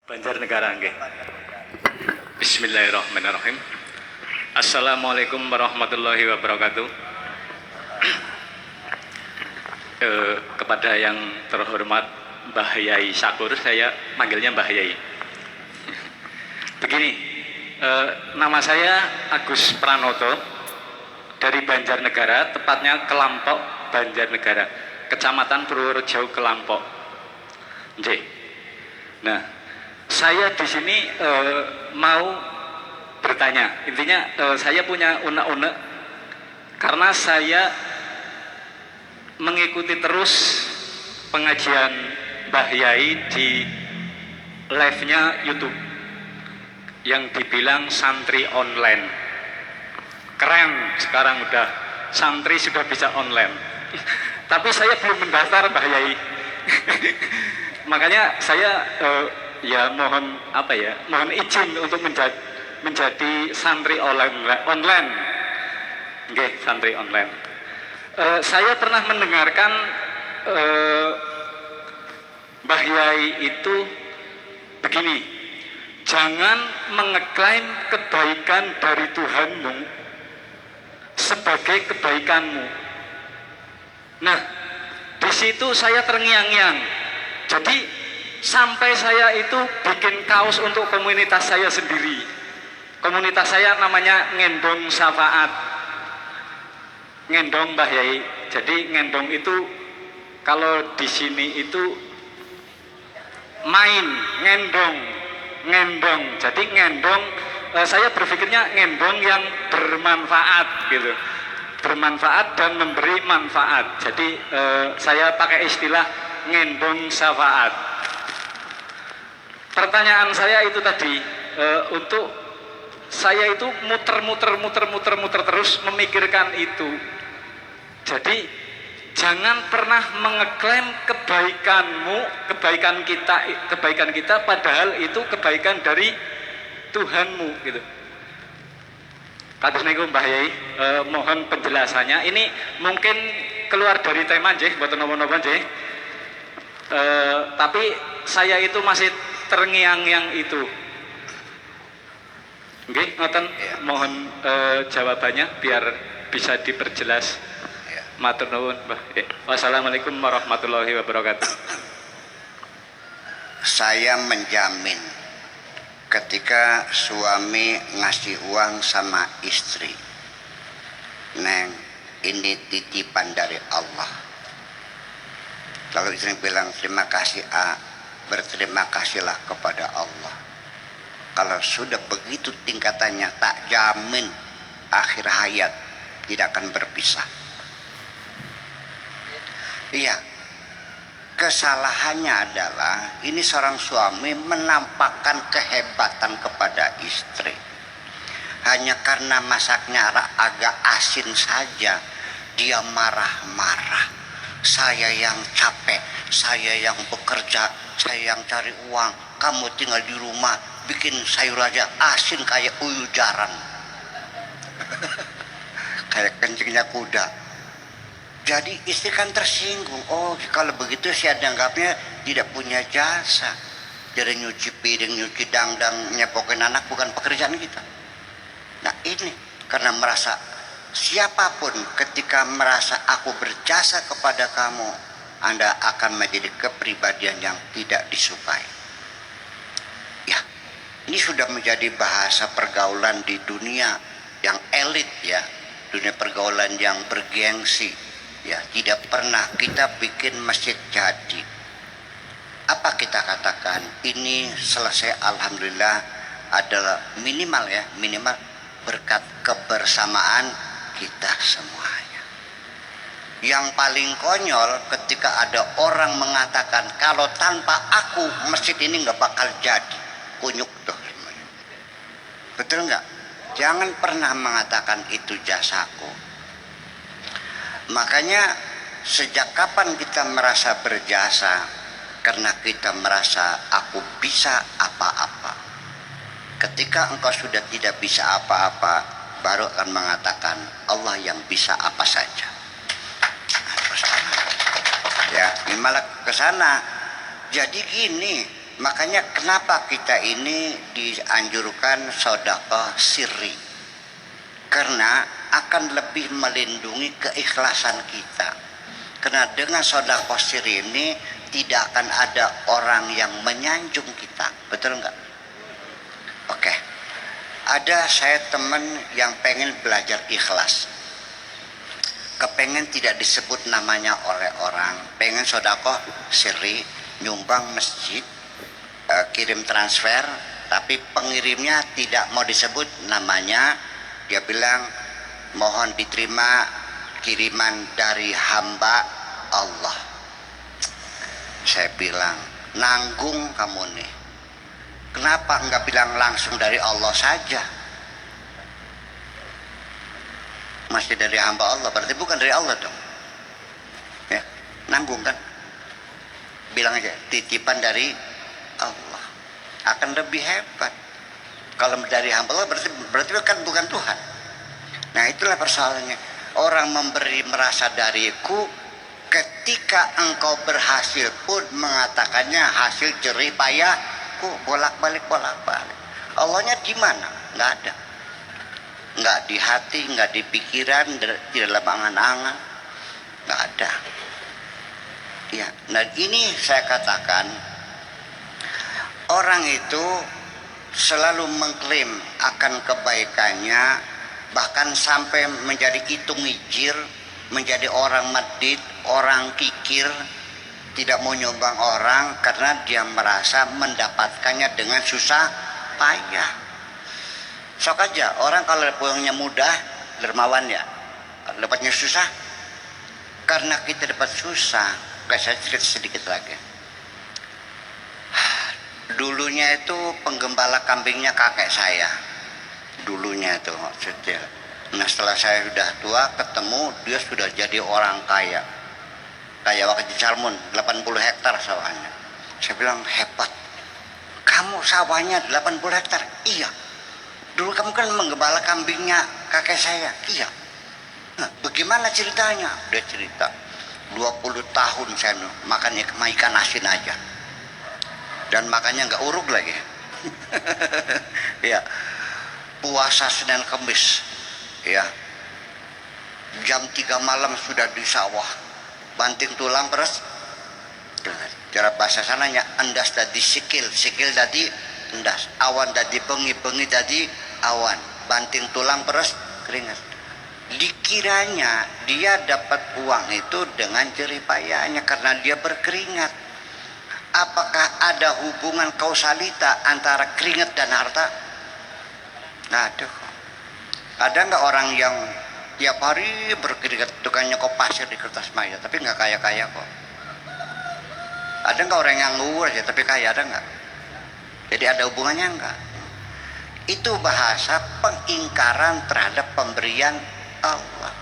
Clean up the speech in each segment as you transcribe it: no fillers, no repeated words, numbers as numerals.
Banjarnegara nggih. Bismillahirrahmanirrahim. Assalamualaikum warahmatullahi wabarakatuh. Kepada yang terhormat Mbah Yai Syakur, saya manggilnya Mbah Yai. Begini, nama saya Agus Pranoto dari Banjarnegara, tepatnya Kelampok Banjarnegara, Kecamatan Purworejo Kelampok. Nggih. Nah, saya di sini mau bertanya. Intinya saya punya unek-unek karena saya mengikuti terus pengajian Mbah Yai di live-nya YouTube yang dibilang santri online. Keren, sekarang udah santri sudah bisa online. Tapi saya belum mendaftar Mbah Yai. Makanya saya ya mohon mohon izin untuk menjadi santri online. Nggih, santri online. Saya pernah mendengarkan Mbah Yai itu begini, jangan mengeklaim kebaikan dari Tuhanmu sebagai kebaikanmu. Nah, di situ saya terngiang-ngiang. Jadi sampai saya itu bikin kaos untuk komunitas saya sendiri. Komunitas saya namanya Ngendong Syafaat. Ngendong Mbah Yai. Jadi ngendong itu kalau di sini itu main, ngendong. Jadi ngendong, saya berpikirnya ngendong yang bermanfaat gitu. Bermanfaat dan memberi manfaat. Jadi saya pakai istilah ngendong syafaat. Pertanyaan saya itu tadi, untuk saya itu muter terus memikirkan itu. Jadi jangan pernah mengeklaim kebaikan kita padahal itu kebaikan dari Tuhanmu gitu. Kados niku Mbah Yai, mohon penjelasannya. Ini mungkin keluar dari tema nggih, mboten napa-napa nggih. Tapi saya itu masih terngiang-ngiang itu. Nggih, ngoten. Mohon jawabannya biar bisa diperjelas. Matur nuwun, Mbah. Wassalamualaikum warahmatullahi wabarakatuh. Saya menjamin ketika suami ngasih uang sama istri, Neng, ini titipan dari Allah. Lalu istri bilang terima kasih A, berterima kasihlah kepada Allah. Kalau sudah begitu tingkatannya, tak jamin akhir hayat tidak akan berpisah. Iya, kesalahannya adalah ini seorang suami menampakkan kehebatan kepada istri. Hanya karena masaknya agak asin saja, dia marah-marah. Saya yang capek, saya yang bekerja, saya yang cari uang, kamu tinggal di rumah bikin sayur aja asin kayak uyuh jaran. Kayak kencingnya kuda. Jadi istri kan tersinggung. Oh, kalau begitu saya dianggapnya tidak punya jasa. Jadi nyuci piring, nyuci dangdang, nyepokin anak bukan pekerjaan kita. Nah ini karena merasa siapapun ketika merasa aku berjasa kepada kamu, Anda akan menjadi kepribadian yang tidak disukai. Ya, ini sudah menjadi bahasa pergaulan di dunia yang elit ya, dunia pergaulan yang bergengsi. Ya, tidak pernah kita bikin masjid jadi. Apa kita katakan? Ini selesai alhamdulillah adalah minimal berkat kebersamaan kita semuanya. Yang paling konyol ketika ada orang mengatakan kalau tanpa aku masjid ini nggak bakal jadi. Kunyuk tuh. Betul nggak? Jangan pernah mengatakan itu jasaku. Makanya sejak kapan kita merasa berjasa? Karena kita merasa aku bisa apa-apa. Ketika engkau sudah tidak bisa apa-apa, baru akan mengatakan Allah yang bisa apa saja. Ya, ini malah ke sana. Jadi gini, Makanya kenapa kita ini dianjurkan sedekah sirri? Karena akan lebih melindungi keikhlasan kita. Karena dengan sedekah sirri ini tidak akan ada orang yang menyanjung kita. Betul enggak? Oke. Ada saya teman yang pengen belajar ikhlas. Kepengen tidak disebut namanya oleh orang. Pengen sedekah sirri, nyumbang masjid, kirim transfer, tapi pengirimnya tidak mau disebut namanya. Dia bilang mohon diterima kiriman dari hamba Allah. Saya bilang nanggung kamu nih, kenapa enggak bilang langsung dari Allah saja? Masih dari hamba Allah, berarti bukan dari Allah dong ya, nanggung kan? Bilang aja titipan dari Allah, akan lebih hebat. Kalau dari hamba Allah berarti kan bukan Tuhan. Nah itulah persoalannya. Orang memberi merasa dariku, ketika engkau berhasil pun mengatakannya hasil jerih payahku, bolak-balik. Allahnya di mana? Nggak ada. Nggak di hati, nggak di pikiran, di dalam angan-angan, nggak ada. Ya, nah ini saya katakan orang itu selalu mengklaim akan kebaikannya, bahkan sampai menjadi hitung hijir, menjadi orang medit, orang kikir, tidak mau nyumbang orang karena dia merasa mendapatkannya dengan susah payah. Sok aja orang kalau pulangnya mudah, dermawan ya, dapatnya susah. Karena kita dapat susah, saya cerita sedikit lagi. Dulunya itu penggembala kambingnya kakek saya. Dulunya itu setia. Nah setelah saya sudah tua ketemu dia sudah jadi orang kaya. Kayak waktu di Salmon 80 hektar sawahnya. Saya bilang hebat. Kamu sawahnya 80 hektar? Iya. Dulu kamu kan menggembala kambingnya kakek saya. Iya. Nah, bagaimana ceritanya? Dia cerita 20 tahun saya makan ikan asin aja. Dan makannya nggak uruk lagi. Ya. Puasa Senin Kamis, ya, jam 3 malam sudah di sawah, banting tulang beres, cara bahasa sananya endas dadi sikil dadi endas, awan dadi bengi dadi awan, banting tulang beres keringat. Dikiranya dia dapat uang itu dengan jerih payahnya karena dia berkeringat. Apakah ada hubungan kausalita antara keringat dan harta? Nggak ada kok. Ada nggak orang yang tiap hari berkeringat tukang nyokop pasir di kertas maya tapi nggak kaya-kaya kok? Ada nggak orang yang ngawur aja tapi kaya, ada nggak? Jadi ada hubungannya nggak? Itu bahasa pengingkaran terhadap pemberian Allah.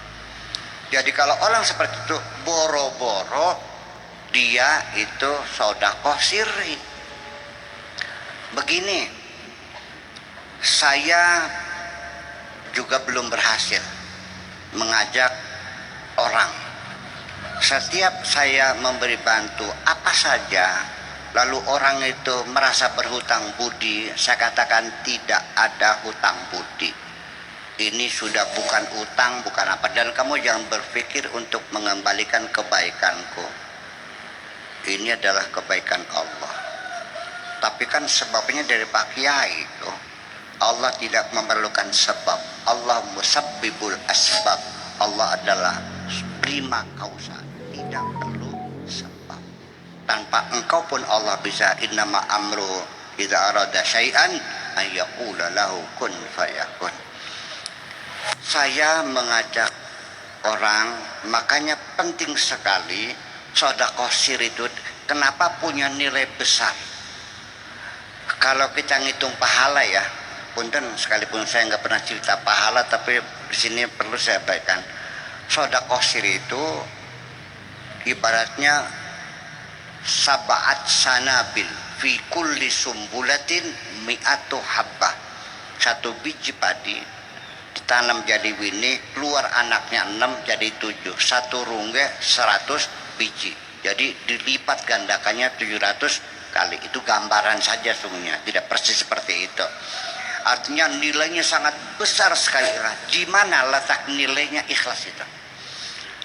Jadi kalau orang seperti itu boro-boro dia itu sedekah sirri. Begini, saya juga belum berhasil mengajak orang. Setiap saya memberi bantu apa saja, lalu orang itu merasa berhutang budi, saya katakan tidak ada hutang budi. Ini sudah bukan utang, bukan apa. Dan kamu jangan berpikir untuk mengembalikan kebaikanku. Ini adalah kebaikan Allah. Tapi kan sebabnya dari Pak Kiai itu. Allah tidak memerlukan sebab. Allah musabbibul asbab. Allah adalah prima causa. Tidak perlu sebab. Tanpa engkau pun Allah bisa innama amru idza arada syai'an ay yaqula lahu kun fayakun. Saya mengajak orang, makanya penting sekali sedekah sirri itu. Kenapa punya nilai besar? Kalau kita ngitung pahala ya, punten sekalipun saya nggak pernah cerita pahala, tapi di sini perlu saya baikkan. Sedekah sirri itu ibaratnya sab'at sanabil fi kulli sumbulatin mi'atu habbah. Satu biji padi ditanam jadi winih, keluar anaknya 6 jadi 7. Satu rungge 100 biji. Jadi dilipat gandakannya 700 sekali. Itu gambaran saja sungguhnya, tidak persis seperti itu. Artinya nilainya sangat besar sekali. Di mana letak nilainya ikhlas itu?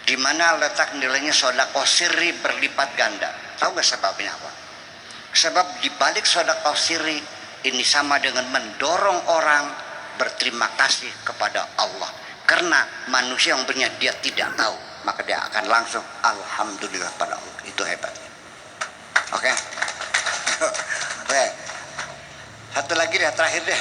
Di mana letak nilainya sedekah sirri berlipat ganda? Tahu nggak sebabnya apa? Sebab di balik sedekah sirri ini sama dengan mendorong orang berterima kasih kepada Allah. Karena manusia yang punya dia tidak tahu, maka dia akan langsung alhamdulillah pada Allah. Itu hebatnya. Oke. Oke. Satu lagi deh, terakhir deh.